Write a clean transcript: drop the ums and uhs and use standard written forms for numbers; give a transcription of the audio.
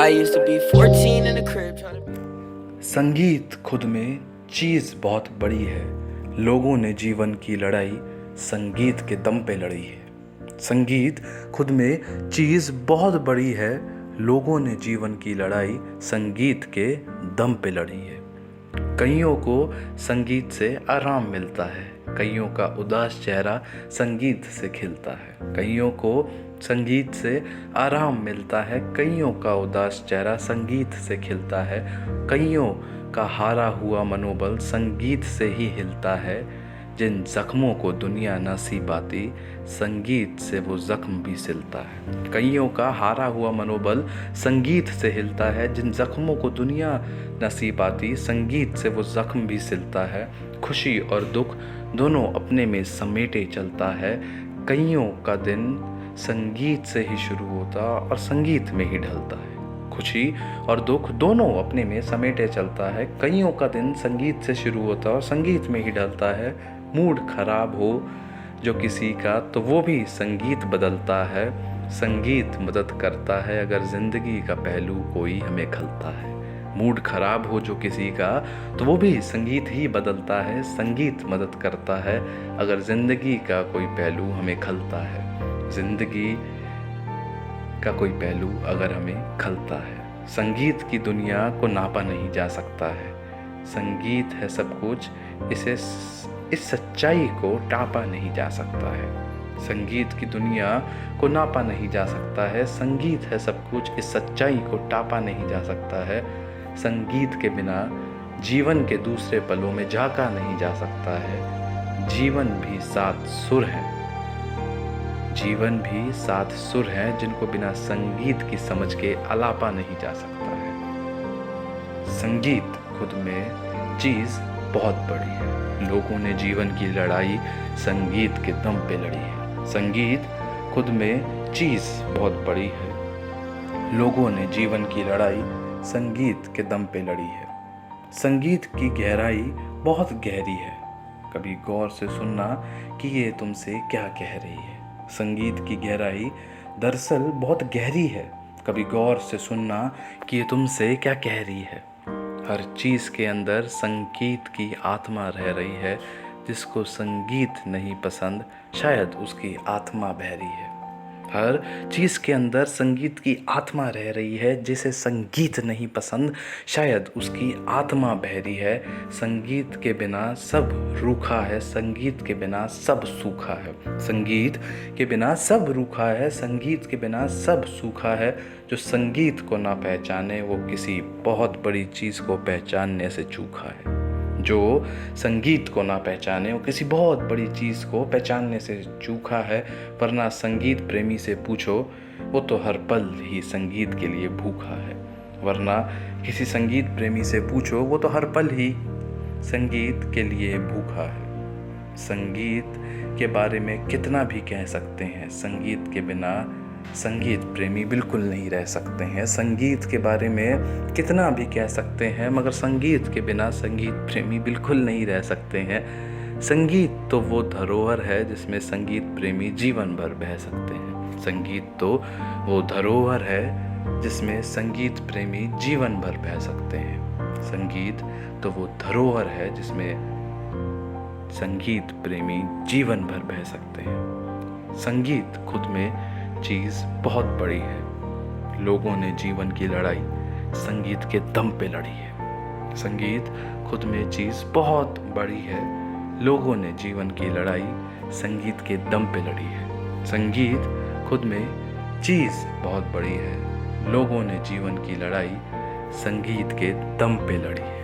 I used to be 14 in the crib trying to... संगीत खुद में चीज़ बहुत बड़ी है। लोगों ने जीवन की लड़ाई संगीत के दम पे लड़ी है। संगीत खुद में चीज़ बहुत बड़ी है। लोगों ने जीवन की लड़ाई संगीत के दम पे लड़ी है। कईयों को संगीत से आराम मिलता है, कईयों का उदास चेहरा संगीत से खिलता है। कईयों को संगीत से आराम मिलता है, कईयों का उदास चेहरा संगीत से खिलता है। कईयों का हारा हुआ मनोबल संगीत से ही हिलता है। जिन जख्मों को दुनिया न सी पाती, संगीत से वो जख्म भी सिलता है। कईयों का हारा हुआ मनोबल संगीत से हिलता है। जिन जख्मों को दुनिया न सी पाती, संगीत से वो जख्म भी सिलता है। खुशी और दुख दोनों अपने में समेटे चलता है। कईयों का दिन संगीत से ही शुरू होता और संगीत में ही ढलता है। खुशी और दुख दोनों अपने में समेटे चलता है। कईयों का दिन संगीत से शुरू होता और संगीत में ही ढलता है। मूड खराब हो जो किसी का तो वो भी संगीत बदलता है। संगीत मदद करता है अगर ज़िंदगी का पहलू कोई हमें खलता है। मूड खराब हो जो किसी का तो वो भी संगीत ही बदलता है। संगीत मदद करता है अगर ज़िंदगी का कोई पहलू हमें खलता है। ज़िंदगी का कोई पहलू अगर हमें खलता है। संगीत की दुनिया को नापा नहीं जा सकता है। संगीत है सब कुछ, इस सच्चाई को टापा नहीं जा सकता है। संगीत की दुनिया को नापा नहीं जा सकता है। संगीत है सब कुछ, इस सच्चाई को टापा नहीं जा सकता है। संगीत के बिना जीवन के दूसरे पलों में झांका नहीं जा सकता है। जीवन भी सात सुर है, जीवन भी सात सुर हैं जिनको बिना संगीत की समझ के आलापा नहीं जा सकता है। संगीत खुद में चीज़ बहुत बड़ी है। लोगों ने जीवन की लड़ाई संगीत के दम पे लड़ी है। संगीत खुद में चीज़ बहुत बड़ी है। लोगों ने जीवन की लड़ाई संगीत के दम पे लड़ी है। संगीत की गहराई बहुत गहरी है। कभी गौर से सुनना कि ये तुमसे क्या कह रही है। संगीत की गहराई दरअसल बहुत गहरी है। कभी गौर से सुनना कि ये तुमसे क्या कह रही है। हर चीज़ के अंदर संगीत की आत्मा रह रही है। जिसको संगीत नहीं पसंद, शायद उसकी आत्मा बहरी है। हर चीज़ के अंदर संगीत की आत्मा रह रही है। जिसे संगीत नहीं पसंद, शायद उसकी आत्मा बहरी है। संगीत के बिना सब रूखा है, संगीत के बिना सब सूखा है। संगीत के बिना सब रूखा है, संगीत के बिना सब सूखा है। जो संगीत को ना पहचाने वो किसी बहुत बड़ी चीज़ को पहचानने से चूका है। जो संगीत को ना पहचाने वो किसी बहुत बड़ी चीज़ को पहचानने से चूका है। वरना संगीत प्रेमी से पूछो, वो तो हर पल ही संगीत के लिए भूखा है। वरना किसी संगीत प्रेमी से पूछो, वो तो हर पल ही संगीत के लिए भूखा है। संगीत के बारे में कितना भी कह सकते हैं, संगीत के बिना संगीत प्रेमी बिल्कुल नहीं रह सकते हैं। संगीत के बारे में कितना भी कह सकते हैं, मगर संगीत के बिना संगीत प्रेमी बिल्कुल नहीं रह सकते हैं। संगीत तो वो धरोहर है जिसमें संगीत प्रेमी जीवन भर बह सकते हैं। संगीत तो वो धरोहर है जिसमें संगीत प्रेमी जीवन भर बह सकते हैं। संगीत तो वो धरोहर है जिसमें संगीत प्रेमी जीवन भर बह सकते हैं। संगीत खुद में चीज़ बहुत बड़ी है। लोगों ने जीवन की लड़ाई संगीत के दम पे लड़ी है। संगीत खुद में चीज़ बहुत बड़ी है। लोगों ने जीवन की लड़ाई संगीत के दम पे लड़ी है। संगीत खुद में चीज़ बहुत बड़ी है। लोगों ने जीवन की लड़ाई संगीत के दम पे लड़ी है।